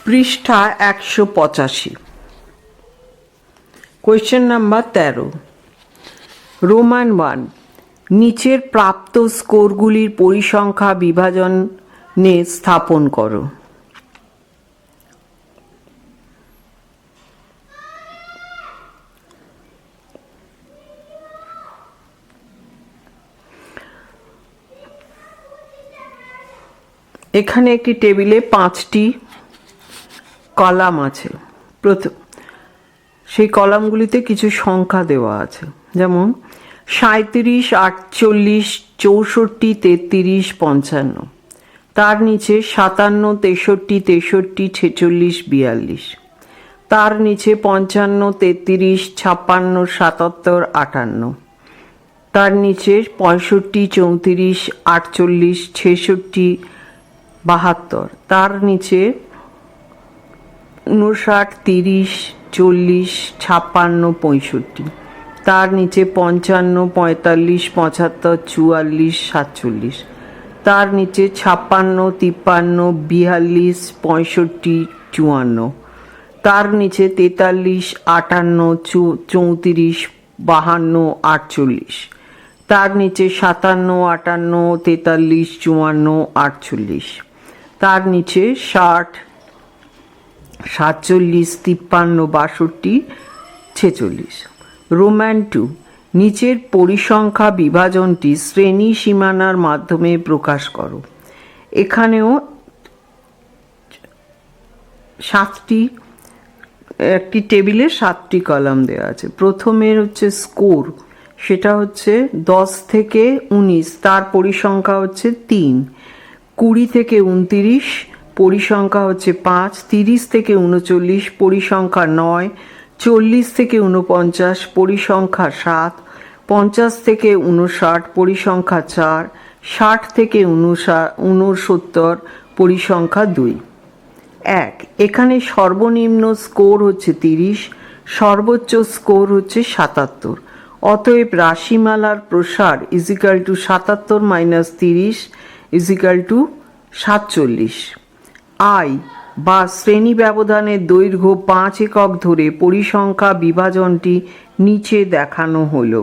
পৃষ্ঠা 185। Question number 13। Roman 1, নিচের প্রাপ্ত স্কোরগুলির পরিসংখ্যা বিভাজনে স্থাপন করো। এখানে একটি টেবিলে 5টি কলাম আছে। প্রথম সেই কলামগুলিতে কিছু সংখ্যা দেওয়া আছে, যেমন 37, 48, 64, 33, 55। তার নিচে 57, 63, 63, 46, 42। তার নিচে 55, 33, 56, 77, 58। তার নিচে 65, 34, 48, 66, 72। তার নিচে 59, 30, 40, 56, 65। তার নিচে 55, 45, 75, 44, 47। তার নিচে 56, 53, 42, 65, 54। তার নিচে 43, 58, 34, 52, 48। তার নিচে 57, 58, 43, 54, 48। তার নিচে 60, 47, 53, 62, 46। রোমান 2, নিচের পরিসংখ্যা বিভাজনটি শ্রেণী সীমানার মাধ্যমে প্রকাশ করো। এখানেও 7টি, একটি টেবিলে 7টি কলাম দেওয়া আছে। প্রথমের হচ্ছে স্কোর, সেটা হচ্ছে 10 থেকে 19, তার পরিসংখ্যা হচ্ছে 3। 20 থেকে 29, পরিসংখ্যা হচ্ছে 5। 30 থেকে 39, পরিসংখ্যা 9। 40 থেকে 49, পরিসংখ্যা 7। 50 থেকে 59, পরিসংখ্যা 4। 60 থেকে 69, পরিসংখ্যা 2। 1, এখানে সর্বনিম্ন স্কোর হচ্ছে 30, সর্বোচ্চ স্কোর হচ্ছে 77। অতএব রাশিমালার প্রসার equal to 77 minus 30 equal to 47। I বা শ্রেণী ব্যবধানের দৈর্ঘ্য 5 একক ধরে পরিসংখ্যা বিভাজনটি নিচে দেখানো হলো।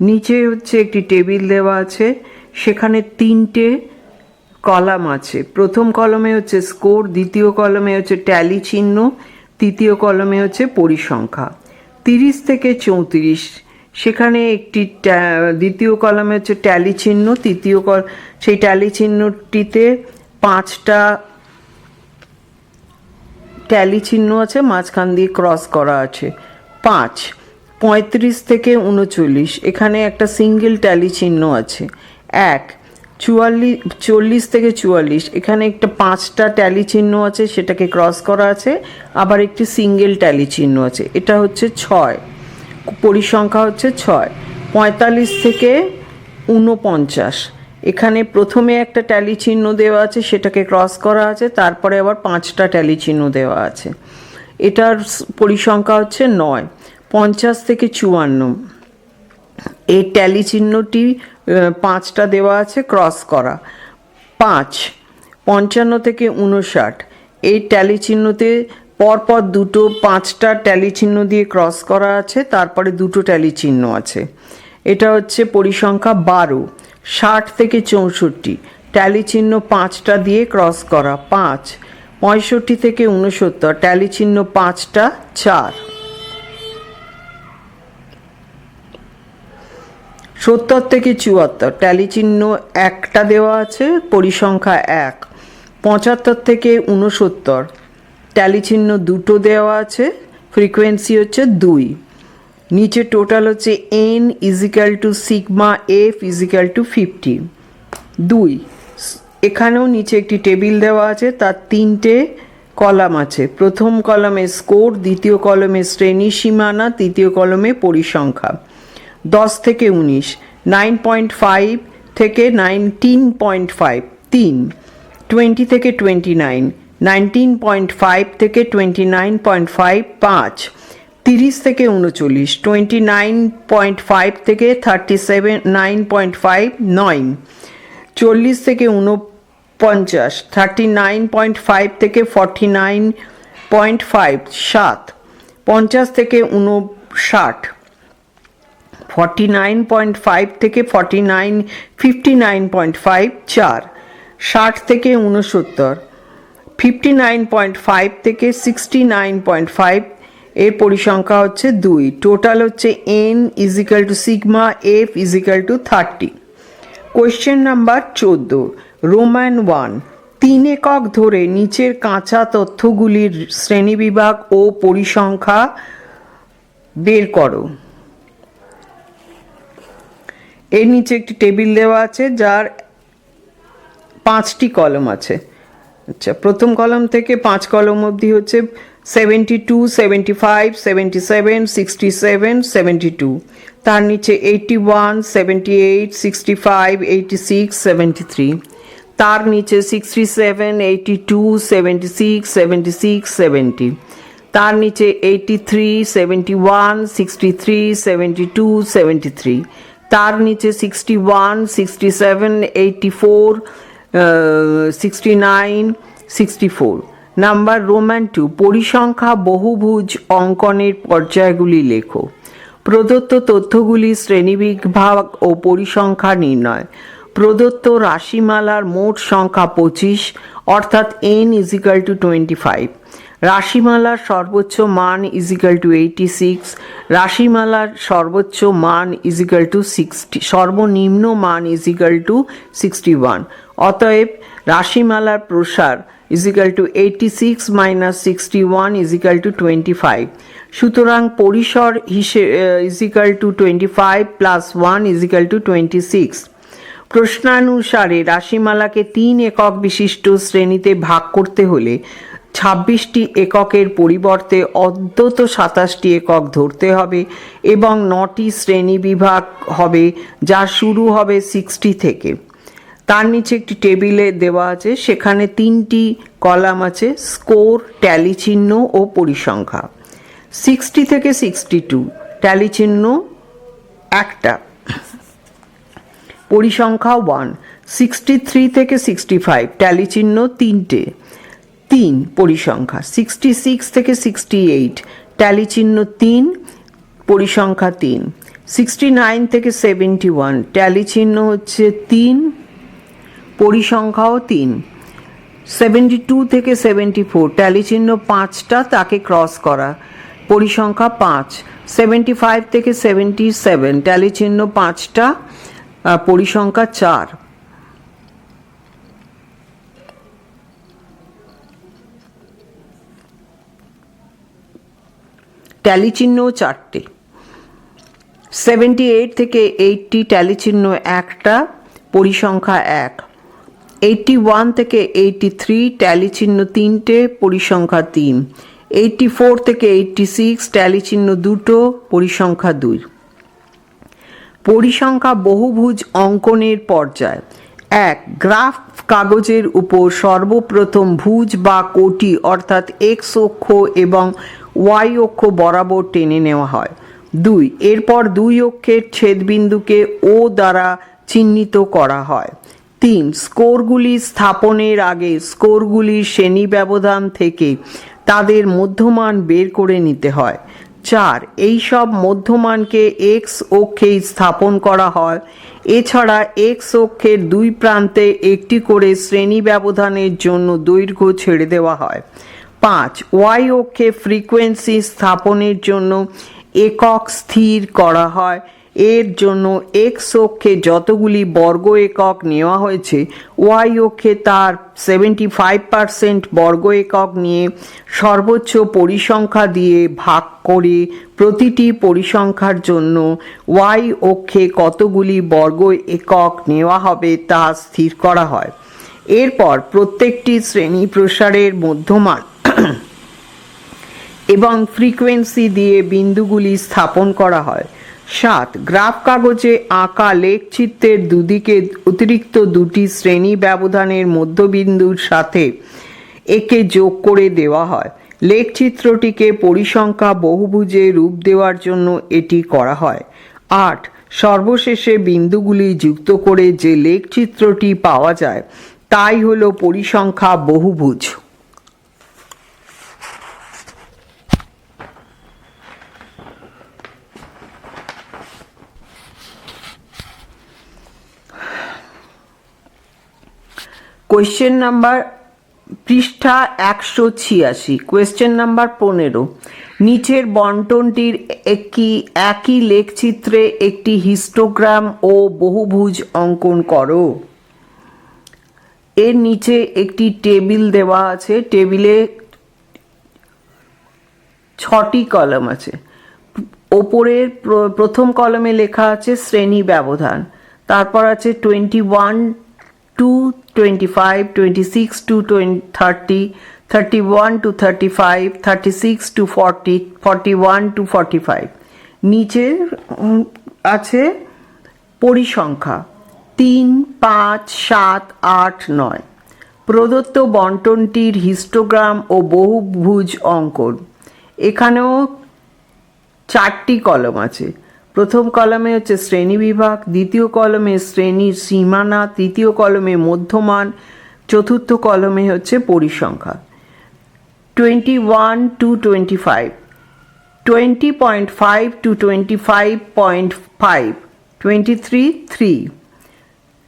নিচে হচ্ছে একটি টেবিল দেওয়া আছে, সেখানে 3টে কলাম আছে। প্রথম কলমে হচ্ছে স্কোর, দ্বিতীয় কলমে হচ্ছে ট্যালি চিহ্ন, তৃতীয় কলমে হচ্ছে পরিসংখ্যা। 30 থেকে 34, সেখানে একটি দ্বিতীয় কলমে হচ্ছে ট্যালি চিহ্ন, সেই ট্যালি চিহ্নটিতে 5টা ট্যালি চিহ্ন আছে, মাঝখান দিয়ে ক্রস করা আছে 5। 35 থেকে 39, এখানে একটা সিঙ্গেল ট্যালি চিহ্ন আছে 1। 40 থেকে 44, এখানে একটা 5টা ট্যালি চিহ্ন আছে, সেটাকে ক্রস করা আছে, আবার একটি সিঙ্গেল ট্যালি চিহ্ন আছে, এটা হচ্ছে 6, পরিসংখ্যা হচ্ছে 6। 45 থেকে 49, এখানে প্রথমে একটা ট্যালি চিহ্ন দেওয়া আছে, সেটাকে ক্রস করা আছে, তারপরে আবার 5টা ট্যালি চিহ্ন দেওয়া আছে, এটার পরিসংখ্যা হচ্ছে 9। 50 থেকে 54, এই ট্যালি চিহ্নটি 5টা দেওয়া আছে, ক্রস করা 5। 55 থেকে 59, এই ট্যালি চিহ্নতে পরপর 5টা ট্যালি চিহ্ন দিয়ে ক্রস করা আছে, তারপরে 2টো ট্যালি চিহ্ন আছে, এটা হচ্ছে পরিসংখ্যা 12। 60 থেকে 64, ট্যালি চিহ্ন 5টা দিয়ে ক্রস করা 5। 65 থেকে 69, ট্যালি চিহ্ন 5টা 4। 70 থেকে 74, ট্যালি চিহ্ন 1টা দেওয়া আছে, পরিসংখ্যা 1। 75 থেকে 69, ট্যালি চিহ্ন 2টো দেওয়া আছে, ফ্রিকোয়েন্সি হচ্ছে 2। নিচে টোটাল হচ্ছে n equal to sigma F equal to 50। 2, এখানেও নিচে একটি টেবিল দেওয়া আছে, তার 3টে কলাম আছে। প্রথম কলামে স্কোর, দ্বিতীয় কলামে শ্রেণী সীমানা, তৃতীয় কলামে পরিসংখ্যা। 10 থেকে 19, 9.5 থেকে 19.5 3। 20 থেকে 29, 19.5 থেকে 29.5 5। 30 থেকে 39, 29.5 থেকে 39.5 9। 40 থেকে 50, 39.5 থেকে 49.5 7, 50 থেকে 59, 49.5 থেকে 59.5 4, 60 থেকে 69, 59.5 থেকে 69.5 এর পরিসংখ্যা হচ্ছে 2। টোটাল হচ্ছে n equal to sigma f equal to 30। Question number 14, roman 1, 3 একক ধরে নিচের কাঁচা তথ্যগুলির শ্রেণীবিভাগ ও পরিসংখ্যা বের করো। এর নিচে একটি টেবিল দেওয়া আছে যার 5টি কলম আছে। আচ্ছা, প্রথম কলম থেকে 5 কলম অবধি হচ্ছে 72, 75, 77, 67, 72। তার নিচে 81, 78, 65, 86, 73। তার নিচে 67, 82, 76, 76, 70। তার নিচে 83, 71, 63, 72, 73। তার নিচে 61, 67, 84, 69, 64। নাম্বার রোমান 2, পরিসংখ্যা বহুভুজ অঙ্কনের পর্যায়গুলি লেখো। প্রদত্ত তথ্যগুলি শ্রেণীবিভাগ ও পরিসংখ্যা নির্ণয়। প্রদত্ত রাশিমালার মোট সংখ্যা 25, অর্থাৎ n ইজিক্যাল টু 25। রাশিমালার সর্বোচ্চ মান ইজিক্যাল টু 86, রাশিমালার সর্বোচ্চ মান ইজিক্যাল টু 60, সর্বনিম্ন মান ইজিক্যাল টু 61। অতএব রাশিমালার প্রসার equal to 86 minus 61 equal to 25। সুতরাং পরিসর equal to 25 plus 1 equal to 26। প্রশ্নানুসারে রাশিমালাকে 3 একক বিশিষ্ট শ্রেণীতে ভাগ করতে হলে 26টি এককের পরিবর্তে অন্তত 27টি একক ধরতে হবে এবং 9টি শ্রেণী বিভাগ হবে যা শুরু হবে 60 থেকে। তার নিচে একটি টেবিলে দেওয়া আছে, সেখানে 3টি কলাম আছে, স্কোর, ট্যালি চিহ্ন ও পরিসংখ্যা। 60 থেকে 62 ট্যালি চিহ্ন একটা, পরিসংখ্যা 1। 63 থেকে 65 ট্যালি চিহ্ন 3টে, 3 পরিসংখ্যা। 66 থেকে 68 ট্যালি চিহ্ন 3, পরিসংখ্যা 3। 69 থেকে 71 ট্যালি চিহ্ন হচ্ছে 3, পরিসংখ্যাও 3। 72 থেকে 74 ট্যালি চিহ্ন 5টা, তাকে ক্রস করা, পরিসংখ্যা 5। 75 থেকে 77 ট্যালি চিহ্ন 5টা, পরিসংখ্যা 4। ট্যালি চিহ্ন 4টে। 78 থেকে 80 ট্যালি চিহ্ন 1টা, পরিসংখ্যা 1। 81 থেকে 83 ট্যালি চিহ্ন 3টে, পরিসংখ্যা 3। 84 থেকে 86 ট্যালি চিহ্ন 2টো, পরিসংখ্যা 2। পরিসংখ্যা বহুভুজ অঙ্কনের পর্যায়। 1. গ্রাফ কাগজের উপর সর্বপ্রথম ভুজ বা কোটি অর্থাৎ এক্স অক্ষ এবং ওয়াই অক্ষ বরাবর টেনে নেওয়া হয়। 2. এরপর 2 অক্ষের ছেদবিন্দুকে ও দ্বারা চিহ্নিত করা হয়। 3. স্কোরগুলি স্থাপনের আগে স্কোরগুলির শ্রেণী ব্যবধান থেকে তাদের মধ্যমান বের করে নিতে হয়। 4. এই সব মধ্যমানকে এক্স অক্ষে স্থাপন করা হয়। এছাড়া এক্স অক্ষের 2 প্রান্তে একটি করে শ্রেণী ব্যবধানের জন্য দৈর্ঘ্য ছেড়ে দেওয়া হয়। 5. ওয়াই অক্ষে ফ্রিকোয়েন্সি স্থাপনের জন্য একক স্থির করা হয়। এর জন্য এক্স অক্ষে যতগুলি বর্গ একক নেওয়া হয়েছে, ওয়াই অক্ষে তার 75% বর্গ একক নিয়ে সর্বোচ্চ পরিসংখ্যা দিয়ে ভাগ করে প্রতিটি পরিসংখ্যার জন্য ওয়াই অক্ষে কতগুলি বর্গ একক নেওয়া হবে তা স্থির করা হয়। এরপর প্রত্যেকটি শ্রেণী প্রসারের মধ্যমান এবং ফ্রিকোয়েন্সি দিয়ে বিন্দুগুলি স্থাপন করা হয়। 7. গ্রাফ কাগজে আঁকা লেখচিত্রের দুদিকে অতিরিক্ত 2টি শ্রেণী ব্যবধানের মধ্যবিন্দুর সাথে একে যোগ করে দেওয়া হয়। লেখচিত্রটিকে পরিসংখ্যা বহুভুজে রূপ দেওয়ার জন্য এটি করা হয়। 8. সর্বশেষে বিন্দুগুলি যুক্ত করে যে লেখচিত্রটি পাওয়া যায় তাই হলো পরিসংখ্যা বহুভুজ। কোয়েশ্চেন নাম্বার পৃষ্ঠা 186, কোয়েশ্চেন নাম্বার 15, নিচের বন্টনটির একই লেখচিত্রে একটি হিস্টোগ্রাম ও বহুভুজ অঙ্কন করো। এর নিচে একটি টেবিল দেওয়া আছে, টেবিলে 6টি কলাম আছে। ওপরের প্রথম কলামে লেখা আছে শ্রেণী ব্যবধান, তারপর আছে 21 to 25, 26 to 30, 31 to 35, 36 to 40, 41 to 45। নিচে আছে পরিসংখ্যা 3, 5, 7, 8, 9। প্রদত্ত বন্টনটির হিস্টোগ্রাম ও বহুভুজ অঙ্কন। এখানেও 4টি কলম আছে। প্রথম কলমে হচ্ছে শ্রেণী বিভাগ, দ্বিতীয় কলমে শ্রেণীর সীমানা, তৃতীয় কলমে মধ্যমান, চতুর্থ কলমে হচ্ছে পরিসংখ্যা। 21 to 25, 20.5 to 25.5, 23, 3,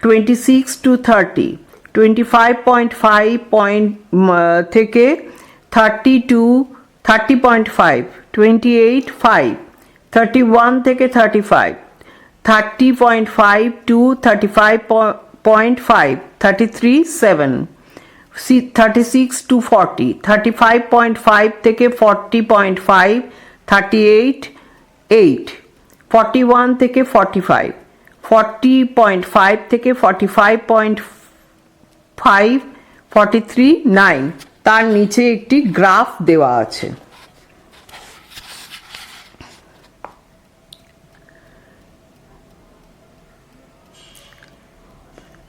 26 to 30, 25.5 থেকে 30 to 30.5, 28, 5, 31 থেকে 35, 30.5 to 35.5, 33, 7, 36 to 40, 35.5 থেকে 40.5, 38, 8, 41 থেকে 45, 40.5 থেকে 45.5, 43, 9। তার নিচে একটি গ্রাফ দেওয়া আছে।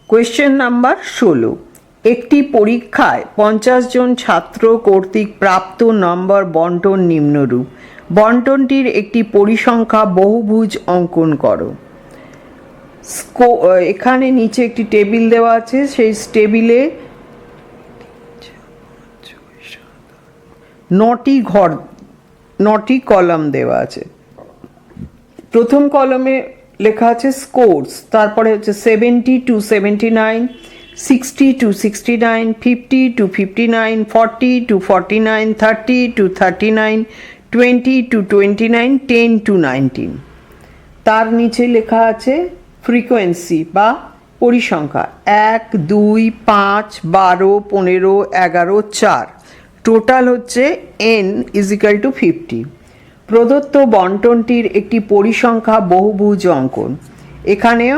কোয়েশ্চেন নাম্বার 16, একটি পরীক্ষায় 50 জন ছাত্র কর্তৃক প্রাপ্ত নম্বর বন্টন নিম্নরূপ। বন্টনটির একটি পরিসংখ্যা বহুভুজ অঙ্কন করো। এখানে নিচে একটি টেবিল দেওয়া আছে, সেই টেবিলে 9টি কলাম দেওয়া আছে। প্রথম কলমে লেখা আছে স্কোরস, তারপরে হচ্ছে 70 to 79, 60 to 69, 50 to 59, 40 to 49, 30 to 39, 20 to 29, 10 to 19। তার নিচে লেখা আছে ফ্রিকোয়েন্সি বা পরিসংখ্যা 1, 2, 5, 12, 15, 11, 4। টোটাল হচ্ছে n = 50। প্রদত্ত বন্টনটির একটি পরিসংখ্যা বহুভুজ অঙ্কন। এখানেও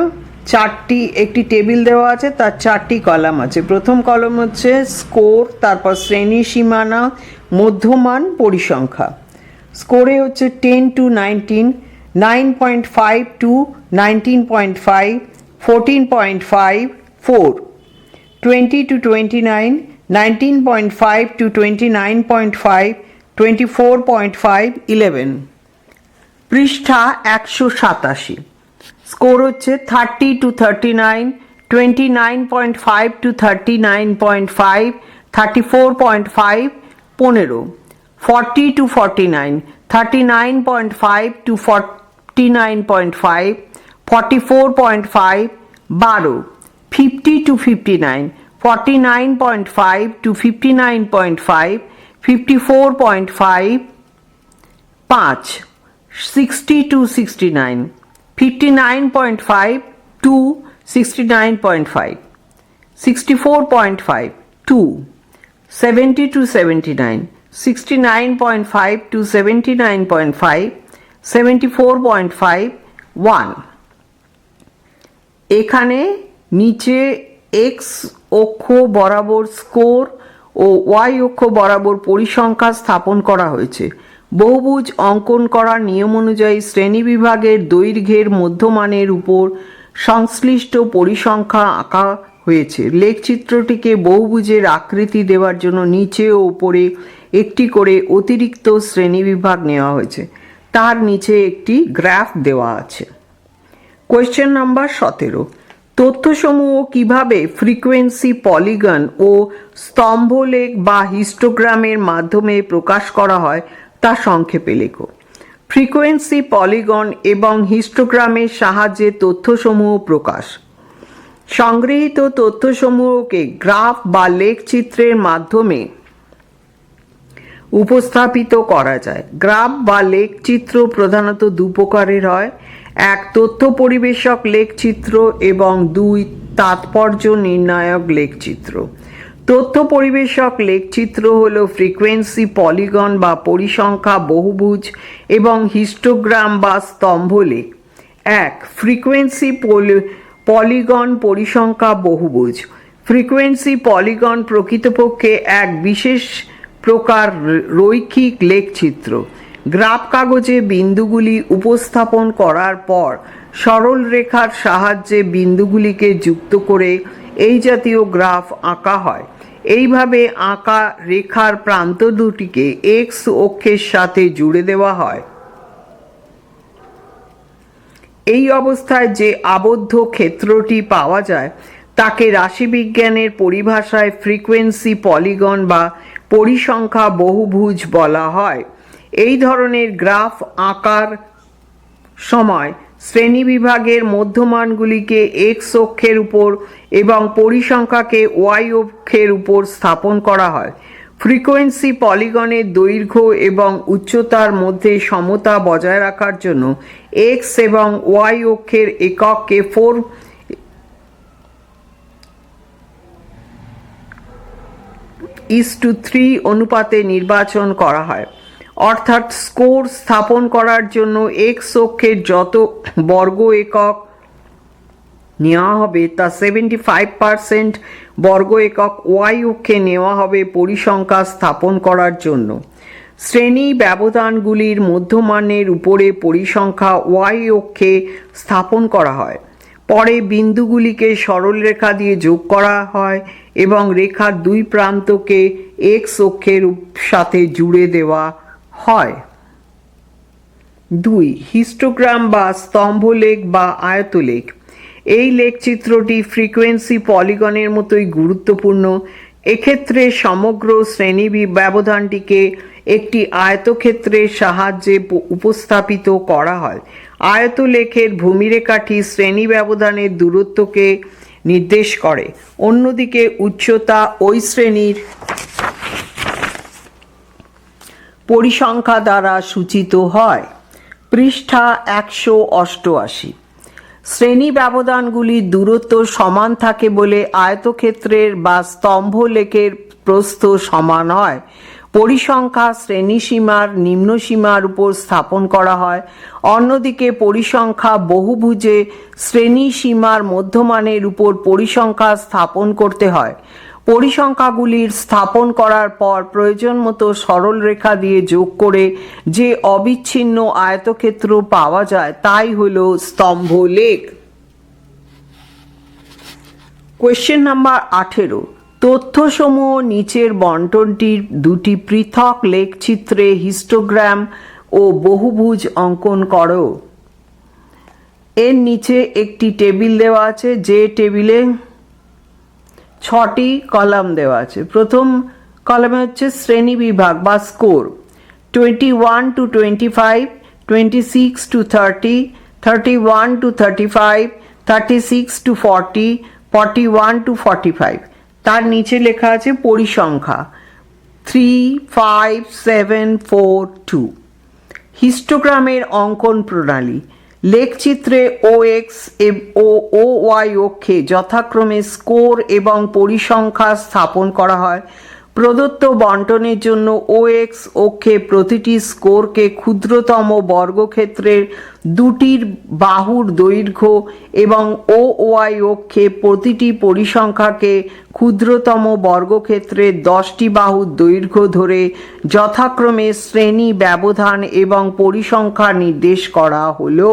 একটি টেবিল দেওয়া আছে, তার 4টি কলাম আছে। প্রথম কলাম হচ্ছে স্কোর, তারপর শ্রেণী সীমানা, মধ্যমান, পরিসংখ্যা। স্কোরে হচ্ছে 10 to 19, 9.5 to 19.5, 14.5, 4, 20 to 29, 19.5 to 29.5, 24.5, 11। পৃষ্ঠা 187, স্কোর হচ্ছে 30 to 39, 29.5 to 39.5, 34.5, 15, 40 to 49, 39.5 to 49.5, 44.5, 12, 50 to 59, 49.5 to 59.5, 54.5, 5, 60 to 69, 59.5 to 69.5, 64.5, 2, 70 to 79, 69.5 to 79.5, 74.5, 1। এখানে নিচে এক্স অক্ষ বরাবর স্কোর ও ওয়াই অক্ষ বরাবর পরিসংখ্যা স্থাপন করা হয়েছে। বহুভুজ অঙ্কন করার নিয়ম অনুযায়ী শ্রেণীবিভাগের দৈর্ঘ্যের মধ্যমানের উপর সংশ্লিষ্ট পরিসংখ্যা আঁকা হয়েছে। লেখচিত্রটিকে বহুভুজের আকৃতি দেওয়ার জন্য নিচে ও উপরে একটি করে অতিরিক্ত শ্রেণীবিভাগ নেওয়া হয়েছে। তার নিচে একটি গ্রাফ দেওয়া আছে। কোয়েশ্চেন নাম্বার 17, তথ্যসমূহ কিভাবে ফ্রিকোয়েন্সি পলিগন ও স্তম্ভলেখ বা হিস্টোগ্রামের মাধ্যমে প্রকাশ করা হয় তা সংক্ষেপে লেখো। ফ্রিকোয়েন্সি পলিগন এবং হিস্টোগ্রামের সাহায্যে তথ্যসমূহ প্রকাশ। সংগৃহীত তথ্যসমূহকে গ্রাফ বা লেখচিত্রের মাধ্যমে উপস্থাপিত করা যায়। গ্রাফ বা লেখচিত্র প্রধানত দু প্রকারের হয়, এক তথ্য পরিবেশক লেখচিত্র এবং দুই তাৎপর্য নির্ণায়ক লেখচিত্র। তথ্য পরিবেশক লেখচিত্র হল ফ্রিকোয়েন্সি পলিগন বা পরিসংখ্যা বহুভুজ এবং হিস্টোগ্রাম বা স্তম্ভলেখ। এক, ফ্রিকোয়েন্সি পলিগন পরিসংখ্যা বহুভুজ। ফ্রিকোয়েন্সি পলিগন প্রকৃতপক্ষে এক বিশেষ প্রকার রৈখিক লেখচিত্র। গ্রাফ কাগজে বিন্দুগুলি উপস্থাপন করার পর সরল রেখার সাহায্যে বিন্দুগুলিকে যুক্ত করে এই জাতীয় গ্রাফ আঁকা হয়। এইভাবে আঁকা রেখার প্রান্ত দুটিকে এক্স অক্ষের সাথে জুড়ে দেওয়া হয়। এই অবস্থায় যে আবদ্ধ ক্ষেত্রটি পাওয়া যায় তাকে রাশিবিজ্ঞানের পরিভাষায় ফ্রিকোয়েন্সি পলিগন বা পরিসংখ্যা বহুভুজ বলা হয়। এই ধরনের গ্রাফ আঁকার সময় শ্রেণীবিভাগের মধ্যমানগুলিকে এক্স অক্ষের উপর এবং পরিসংখ্যাকে ওয়াই অক্ষের উপর স্থাপন করা হয়। ফ্রিকোয়েন্সি পলিগনের দৈর্ঘ্য এবং উচ্চতার মধ্যে সমতা বজায় রাখার জন্য এক্স এবং ওয়াই অক্ষের একককে 4:3 অনুপাতে নির্বাচন করা হয়। অর্থাৎ স্কোর স্থাপন করার জন্য এক্স অক্ষের যত বর্গ একক নেওয়া হবে তা 75% বর্গ একক ওয়াই অক্ষে নেওয়া হবে পরিসংখ্যা স্থাপন করার জন্য। শ্রেণী ব্যবধানগুলির মধ্যমানের উপরে পরিসংখ্যা ওয়াই অক্ষে স্থাপন করা হয়। পরে বিন্দুগুলিকে সরলরেখা দিয়ে যোগ করা হয় এবং রেখার দুই প্রান্তকে এক্স অক্ষের সাথে জুড়ে দেওয়া হয়। 2. হিস্টোগ্রাম বা স্তম্ভলেখ বা আয়তলেখ। এই লেখচিত্রটি ফ্রিকোয়েন্সি পলিগনের মতোই গুরুত্বপূর্ণ। এক্ষেত্রে সমগ্র শ্রেণী ব্যবধানটিকে একটি আয়তক্ষেত্রের সাহায্যে উপস্থাপিত করা হয়। আয়তলেখের ভূমিরেখাটি শ্রেণী ব্যবধানের দূরত্বকে নির্দেশ করে। অন্যদিকে উচ্চতা ওই শ্রেণীর পরিসংখ্যা দ্বারা সূচিত হয়। পৃষ্ঠা 188। শ্রেণী ব্যবধানগুলির দূরত্ব সমান থাকে বলে আয়তক্ষেত্রের বা স্তম্ভলেখের প্রস্থ সমান হয়। পরিসংখ্যা শ্রেণীসীমার নিম্নসীমার উপর স্থাপন করা হয়। অন্যদিকে পরিসংখ্যা বহুভুজে শ্রেণীসীমার মধ্যমানের উপর পরিসংখ্যা স্থাপন করতে হয়। পরিসংখ্যাগুলির স্থাপন করার পর প্রয়োজন মতো সরল রেখা দিয়ে যোগ করে যে অবিচ্ছিন্ন আয়তক্ষেত্র পাওয়া যায় তাই হল স্তম্ভলেখ। Question number 18। তথ্যসমূহ নিচের বন্টনটির দুটি পৃথক লেখচিত্রে হিস্টোগ্রাম ও বহুভুজ অঙ্কন করো। এর নিচে একটি টেবিল দেওয়া আছে, যে টেবিলে 6টি কলাম দেওয়া আছে। প্রথম কলামে হচ্ছে শ্রেণী বিভাগ বা score 21 to 25, 26 to 30, 31 to 35, 36 to 40, 41 to 45। তার নিচে লেখা আছে পরিসংখ্যা 3, 5, 7, 4, 2। হিস্টোগ্রামের অঙ্কন প্রণালী। লেখচিত্রে ও এক্স ও ও ওয়াই অক্ষে যথাক্রমে স্কোর এবং পরিসংখ্যা স্থাপন করা হয়। প্রদত্ত বন্টনের জন্য ও এক্স অক্ষে প্রতিটি স্কোরকে ক্ষুদ্রতম বর্গক্ষেত্রের দুটির বাহুর দৈর্ঘ্য এবং ও ওয়াই অক্ষে প্রতিটি পরিসংখ্যাকে ক্ষুদ্রতম বর্গক্ষেত্রের 10টি বাহুর দৈর্ঘ্য ধরে যথাক্রমে শ্রেণী ব্যবধান এবং পরিসংখ্যা নির্দেশ করা হলো।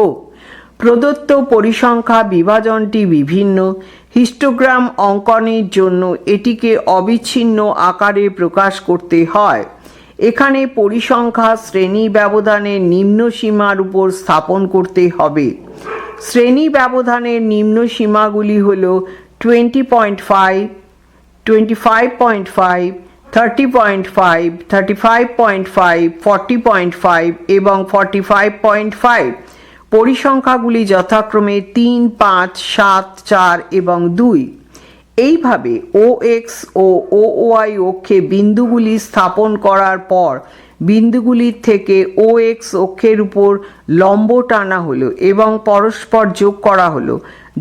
প্রদত্ত পরিসংখ্যা বিভাজনটি বিভিন্ন। হিস্টোগ্রাম অঙ্কনের জন্য এটিকে অবিচ্ছিন্ন আকারে প্রকাশ করতে হয়। এখানে পরিসংখ্যা শ্রেণী ব্যবধানের নিম্ন সীমার উপর স্থাপন করতে হবে। শ্রেণী ব্যবধানের নিম্ন সীমাগুলি হল 20.5, 25.5, 30.5, 35.5, 40.5 এবং 45.5। পরিসংখ্যাগুলি যথাক্রমে 3, 5, 7, 4 এবং 2। এইভাবে OX ও OY অক্ষে বিন্দুগুলি স্থাপন করার পর বিন্দুগুলির থেকে OX অক্ষের উপর লম্ব টানা হলো এবং পরস্পর যোগ করা হলো,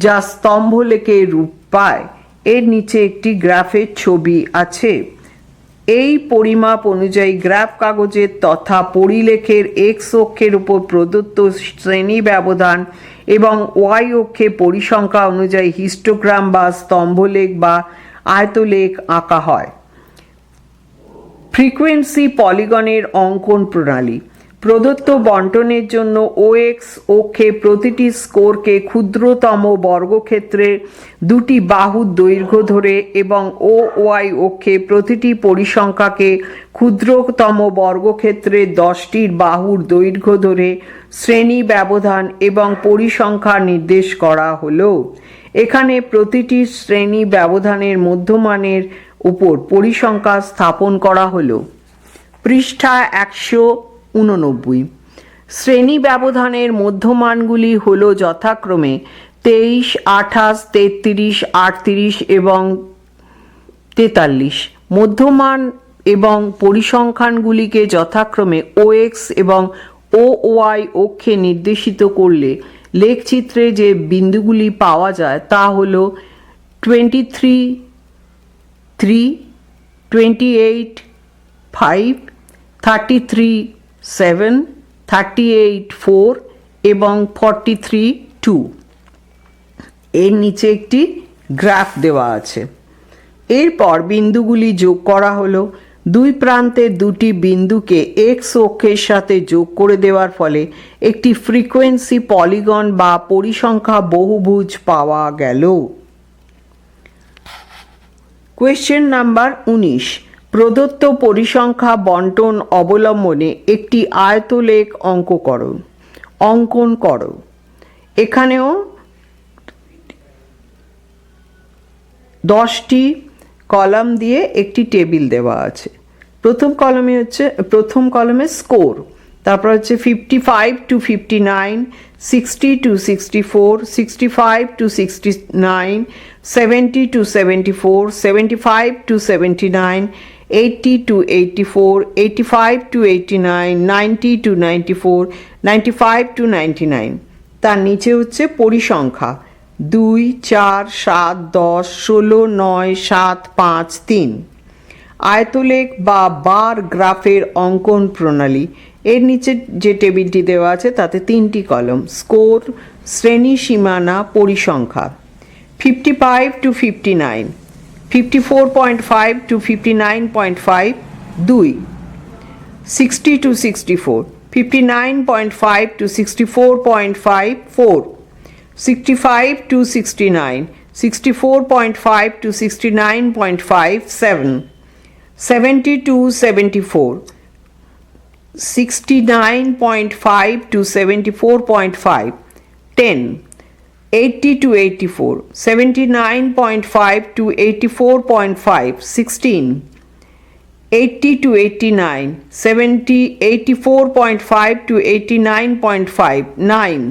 যা স্তম্ভলেখের রূপ পায়। এর নিচে একটি গ্রাফের ছবি আছে। এই পরিমাপ অনুযায়ী গ্রাফ কাগজের তথা পরিলেখের X অক্ষের উপর প্রদত্ত শ্রেণী ব্যবধান এবং Y অক্ষে পরিসংখ্যা অনুযায়ী হিস্টোগ্রাম বা স্তম্ভলেখ বা আয়তলেখ আঁকা হয়। ফ্রিকোয়েন্সি পলিগনের অঙ্কন প্রণালী। প্রদত্ত বন্টনের জন্য OX অক্ষে প্রতিটি স্কোরকে ক্ষুদ্রতম বর্গক্ষেত্রে দুটি বাহুর দৈর্ঘ্য ধরে এবং OY অক্ষে প্রতিটি পরিসংখ্যাকে ক্ষুদ্রতম বর্গক্ষেত্রে 10টির বাহুর দৈর্ঘ্য ধরে শ্রেণী ব্যবধান এবং পরিসংখ্যা নির্দেশ করা হলো। এখানে প্রতিটি শ্রেণী ব্যবধানের মধ্যমানের উপর পরিসংখ্যা স্থাপন করা হলো। পৃষ্ঠা 189। শ্রেণী ব্যবধানের মধ্যমানগুলি হল যথাক্রমে 23, 28, 33, 38 এবং 43। মধ্যমান এবং পরিসংখ্যানগুলিকে যথাক্রমে OX এবং OY অক্ষে নির্দেশিত করলে লেখচিত্রে যে বিন্দুগুলি পাওয়া যায় তা হল 23, 3, 28, 5, 33, 7, 38, 4 এবং 43, 2। এর নিচে একটি গ্রাফ দেওয়া আছে। এরপর বিন্দুগুলি যোগ করা হলো। দুই প্রান্তের দুটি বিন্দুকে X অক্ষের সাথে যোগ করে দেওয়ার ফলে একটি ফ্রিকোয়েন্সি পলিগন বা পরিসংখ্যা বহুভুজ পাওয়া গেল। Question number 19। প্রদত্ত পরিসংখ্যা বন্টন অবলম্বনে একটি আয়তলেখ অঙ্কন করো। এখানেও 10টি কলাম দিয়ে একটি টেবিল দেওয়া আছে। প্রথম কলামে স্কোর, তারপর হচ্ছে 55 to 59, 60 to 64, 65 to 69, 70 to 74, 75 to 79, 80 to 84, 85 to 89, 90 to 94, 95 to 99। তার নিচে হচ্ছে পরিসংখ্যা 2, 4, 7, 10, 16, 9, 7, 5, 3। আয়তলেখ বা বার গ্রাফের অঙ্কন প্রণালী। এর নিচে যে টেবিলটি দেওয়া আছে তাতে 3টি কলম: স্কোর, শ্রেণী সীমানা, পরিসংখ্যা। 55 to 59, 54.5 to 59.5, 2। 60 to 64, 59.5 to 64.5, 4। 65 to 69, 64.5 to 69.5, 7। 70 to 74, 69.5 to 74.5, 10। 80 to 84, 79.5 to 84.5, 16। 80 to 89, 84.5 to 89.5, 9।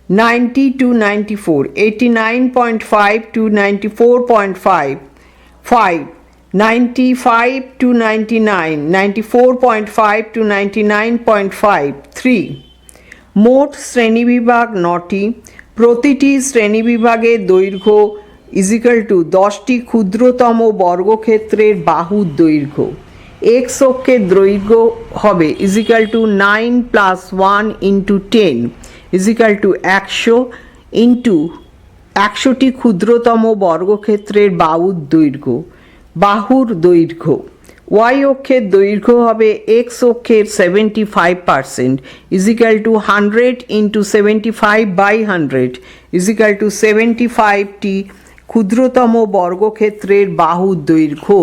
90 to 94, 89.5 to 94.5, 5। 95 to 99, 94.5 to 99.5, 3। মোট শ্রেণীবিভাগ 9টি। প্রতিটি শ্রেণীবিভাগের দৈর্ঘ্য = 10টি ক্ষুদ্রতম বর্গক্ষেত্রের বাহুর দৈর্ঘ্য। X অক্ষের দৈর্ঘ্য হবে = 9 + 1 × 10 = 100 × 100টি ক্ষুদ্রতম বর্গক্ষেত্রের বাহুর দৈর্ঘ্য। Y অক্ষের দৈর্ঘ্য হবে X অক্ষের 75% = 100 × 75/100 = 75টি ক্ষুদ্রতম বর্গক্ষেত্রের বাহুর দৈর্ঘ্য।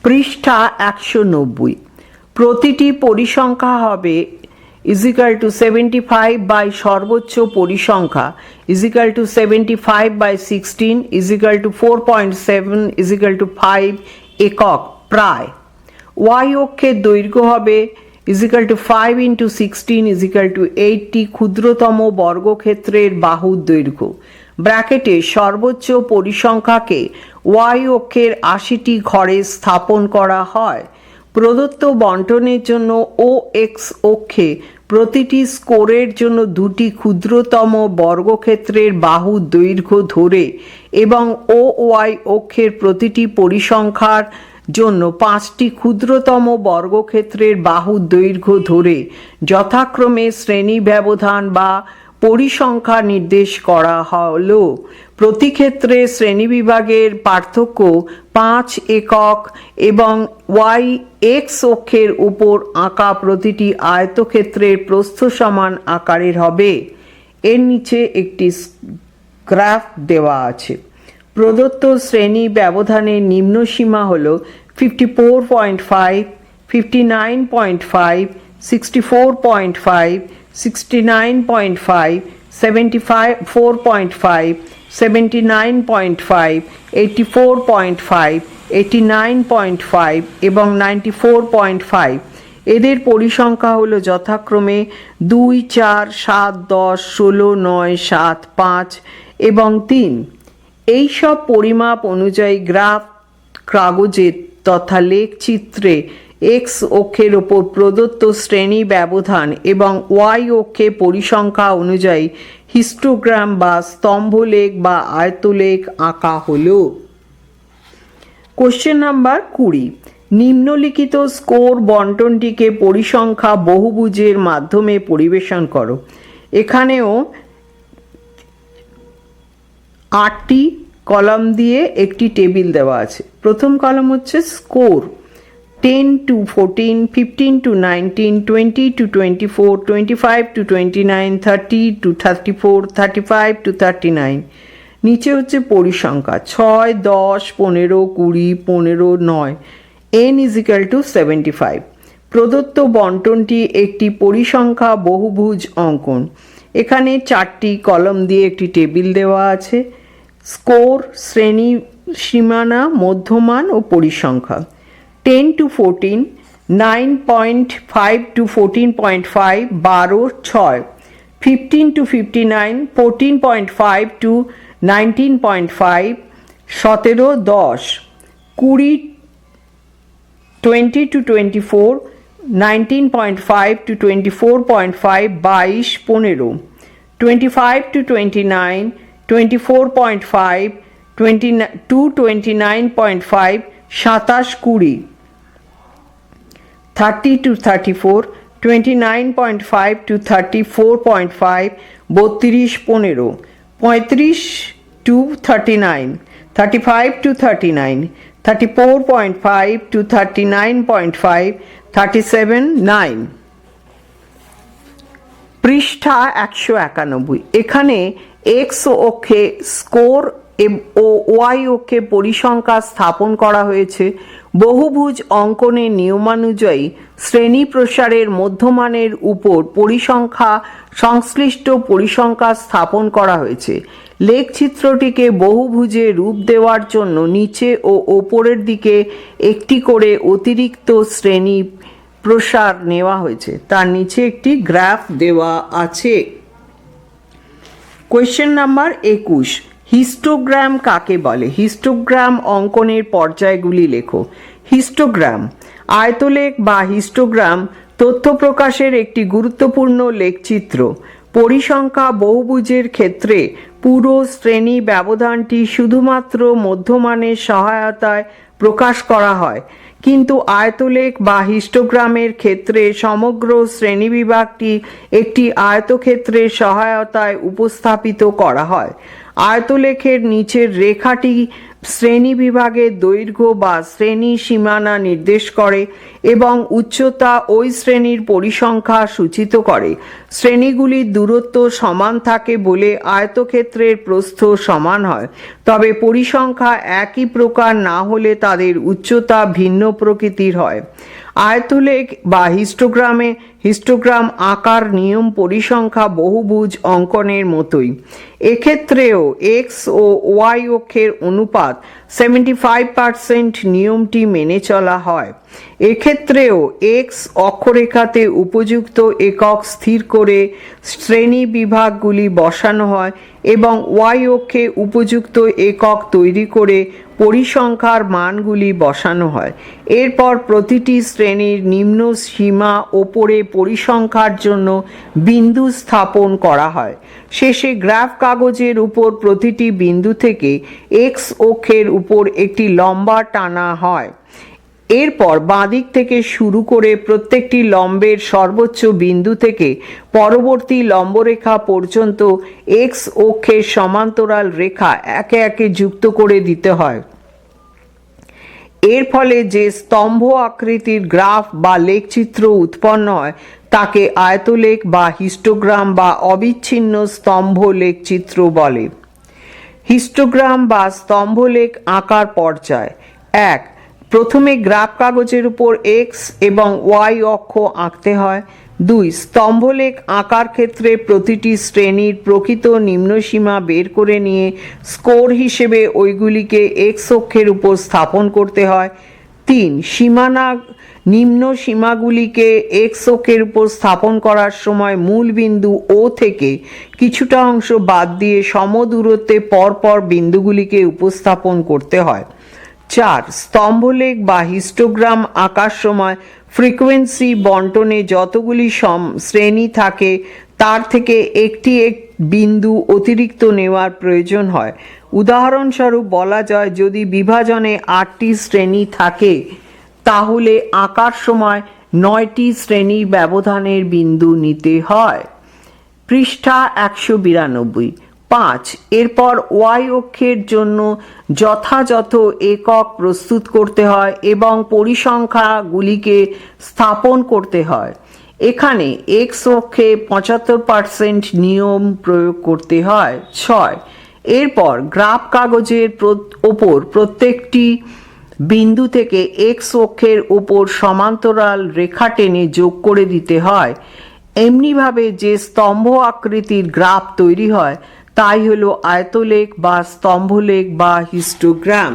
পৃষ্ঠা 190। প্রতিটি পরিসংখ্যা হবে ইজিক্যাল টু 75 বাই সর্বোচ্চ পরিসংখ্যা is equal to 75/16 is equal to 4.7 is equal to 5 একক প্রায়। ওয়াই অক্ষের দৈর্ঘ্য হবে ইজিক্যাল টু 5 × 16 ইজিক্যাল টু 80 ক্ষুদ্রতম বর্গক্ষেত্রের বাহুর দৈর্ঘ্য। ব্র্যাকেটে সর্বোচ্চ পরিসংখ্যাকে ওয়াই অক্ষের 80টি ঘরে স্থাপন করা হয়। প্রদত্ত বন্টনের জন্য ও এক্স অক্ষে প্রতিটি স্কোরের জন্য দুটি ক্ষুদ্রতম বর্গক্ষেত্রের বাহুর দৈর্ঘ্য ধরে এবং ও ওয়াই অক্ষের প্রতিটি পরিসংখ্যার জন্য 5টি ক্ষুদ্রতম বর্গক্ষেত্রের বাহুর দৈর্ঘ্য ধরে যথাক্রমে শ্রেণী ব্যবধান বা পরিসংখ্যা নির্দেশ করা হলো। প্রতি ক্ষেত্রে শ্রেণীবিভাগের পার্থক্য 5 একক এবং ওয়াই এক্স অক্ষের উপর আঁকা প্রতিটি আয়তক্ষেত্রের প্রস্থ সমান আকারের হবে। এর নিচে একটি গ্রাফ দেওয়া আছে। প্রদত্ত শ্রেণী ব্যবধানের নিম্নসীমা হল 54.5, 59.5, 64.5, 69.5, 74.5, 79.5, 84.5, 89.5 এবং 94.5। এদের পরিসংখ্যা হলো যথাক্রমে 2, 4, 7, 10, 16, 9, 7, 5 এবং 3। এই সব পরিমাপ অনুযায়ী গ্রাফ কাগজে তথা লেখচিত্রে এক্স অক্ষের ওপর প্রদত্ত শ্রেণী ব্যবধান এবং ওয়াই অক্ষে পরিসংখ্যা অনুযায়ী হিস্টোগ্রাম বা স্তম্ভলেখ বা আয়তলেখ আঁকা হলো। Question number 20। নিম্নলিখিত স্কোর বন্টনটিকে পরিসংখ্যা বহুভুজের মাধ্যমে পরিবেশন করো। এখানেও 8টি কলাম দিয়ে একটি টেবিল দেওয়া আছে। প্রথম কলাম হচ্ছে score 10 to 14, 15 to 19, 20 to 24, 25 to 29, 30 to 34, 35 to 39। নিচে হচ্ছে পরিসংখ্যা 6, 10, 15, 20, 15, 9, n = 75। প্রদত্ত বন্টনটি একটি পরিসংখ্যা বহুভুজ অঙ্কন। এখানে 4টি কলাম দিয়ে একটি টেবিল দেওয়া আছে। স্কোর শ্রেণী সীমানা মধ্যমান ও পরিসংখ্যা 10 to 14, 9.5 to 14.5, 12, 6, 15 to 59, 14.5 to 19.5, 17, 10, 20, 20 to 24, 19.5 to 24.5, 22, 15, 25 to 29, 24.5, 22, 29.5, 27, 20, 30 to 34, 29.5 to 34.5, 32, 15, 35 to 39, 35 to 39, 34.5 to 39.5, 37, 9। পৃষ্ঠা 191। এখানে এক্স অক্ষে স্কোর ও ওয়াই অক্ষে পরিসংখ্যা স্থাপন করা হয়েছে। বহুভুজ অঙ্কনের নিয়মানুযায়ী শ্রেণী প্রসারের মধ্যমানের উপর পরিসংখ্যা সংশ্লিষ্ট পরিসংখ্যা স্থাপন করা হয়েছে। লেখচিত্রটিকে বহুভুজে রূপ দেওয়ার জন্য নিচে ও ওপরের দিকে একটি করে অতিরিক্ত শ্রেণী প্রসার নেওয়া হয়েছে। তার নিচে একটি গ্রাফ দেওয়া আছে। Question number 21। হিস্টোগ্রাম কাকে বলে? হিস্টোগ্রাম অঙ্কনের পর্যায়গুলি লেখো। হিস্টোগ্রাম আয়তলেখ বা হিস্টোগ্রাম তথ্য প্রকাশের একটি গুরুত্বপূর্ণ লেখচিত্র। পরিসংখ্যা বহুভুজের ক্ষেত্রে পুরো শ্রেণী ব্যবধানটি শুধুমাত্র মধ্যমানের সহায়তায় প্রকাশ করা হয়, কিন্তু আয়তলেখ বা হিস্টোগ্রামের ক্ষেত্রে সমগ্র শ্রেণীবিভাগটি একটি আয়তক্ষেত্রের সহায়তায় উপস্থাপিত করা হয়। আয়তলেখের নিচের রেখাটি শ্রেণী বিভাগের দৈর্ঘ্য বা শ্রেণী সীমানা নির্দেশ করে এবং উচ্চতা ওই শ্রেণীর পরিসংখ্যা সূচিত করে। শ্রেণীগুলির দূরত্ব সমান থাকে বলে আয়তক্ষেত্রের প্রস্থ সমান হয়, তবে পরিসংখ্যা একই প্রকার না হলে তাদের উচ্চতা ভিন্ন প্রকৃতির হয়। আয়তলেখ বা হিস্টোগ্রাম আকার নিয়ম পরিসংখ্যা বহুভুজ অঙ্কনের মতোই। এক্ষেত্রেও এক্স ও ওয়াই অক্ষের অনুপাত 75% নিয়মটি মেনে চলা হয়। এক্ষেত্রেও এক্স অক্ষরেখাতে উপযুক্ত একক স্থির করে শ্রেণী বিভাগগুলি বসানো হয় এবং ওয়াই অক্ষে উপযুক্ত একক তৈরি করে পরিসংখ্যার মানগুলি বসানো হয়। এরপর প্রতিটি শ্রেণীর নিম্ন সীমা ওপরে পরিসংখ্যার জন্য বিন্দু স্থাপন করা হয়। শেষে গ্রাফ কাগজের উপর প্রতিটি বিন্দু থেকে এক্স অক্ষের উপর একটি লম্বা টানা হয়। এরপর বাঁদিক থেকে শুরু করে প্রত্যেকটি লম্বের সর্বোচ্চ বিন্দু থেকে পরবর্তী লম্বরেখা পর্যন্ত এক্স অক্ষের সমান্তরাল রেখা একে একে যুক্ত করে দিতে হয়। এর ফলে যে স্তম্ভ আকৃতির গ্রাফ বা লেখচিত্র উৎপন্ন হয় তাকে আয়তলেখ বা হিস্টোগ্রাম বা অবিচ্ছিন্ন স্তম্ভ লেখচিত্র বলে। হিস্টোগ্রাম বা স্তম্ভলেখ আঁকার পর্যায়। 1. প্রথমে গ্রাফ কাগজের উপর এক্স এবং ওয়াই অক্ষ আঁকতে হয়। 2. স্তম্ভলেখ আঁকার ক্ষেত্রে প্রতিটি শ্রেণীর প্রকৃত নিম্নসীমা বের করে নিয়ে স্কোর হিসেবে ওইগুলিকে এক্স অক্ষের উপর স্থাপন করতে হয়। 3. নিম্ন সীমাগুলিকে এক্স অক্ষের উপর স্থাপন করার সময় মূল বিন্দু ও থেকে কিছুটা অংশ বাদ দিয়ে সমদূরত্বে পরপর বিন্দুগুলিকে উপস্থাপন করতে হয়। 4. স্তম্ভলেখ বা হিস্টোগ্রাম আঁকার সময় ফ্রিকোয়েন্সি বন্টনে যতগুলি শ্রেণী থাকে তার থেকে একটি বিন্দু অতিরিক্ত নেওয়ার প্রয়োজন হয়। উদাহরণস্বরূপ বলা যায়, যদি বিভাজনে 8টি শ্রেণী থাকে তাহলে আঁকার সময় 9টি শ্রেণী ব্যবধানের বিন্দু নিতে হয়। পৃষ্ঠা 192। 5. এরপর ওয়াই অক্ষের জন্য যথাযথ একক প্রস্তুত করতে হয় এবং পরিসংখ্যাগুলিকে স্থাপন করতে হয়। এখানে এক্স অক্ষে 75% নিয়ম প্রয়োগ করতে হয়। 6. এরপর গ্রাফ কাগজের ওপর প্রত্যেকটি বিন্দু থেকে এক্স অক্ষের উপর সমান্তরাল রেখা টেনে যোগ করে দিতে হয়। এমনিভাবে যে স্তম্ভ আকৃতির গ্রাফ তৈরি হয় তাই হলো আয়তলেখ বা স্তম্ভলেখ বা হিস্টোগ্রাম।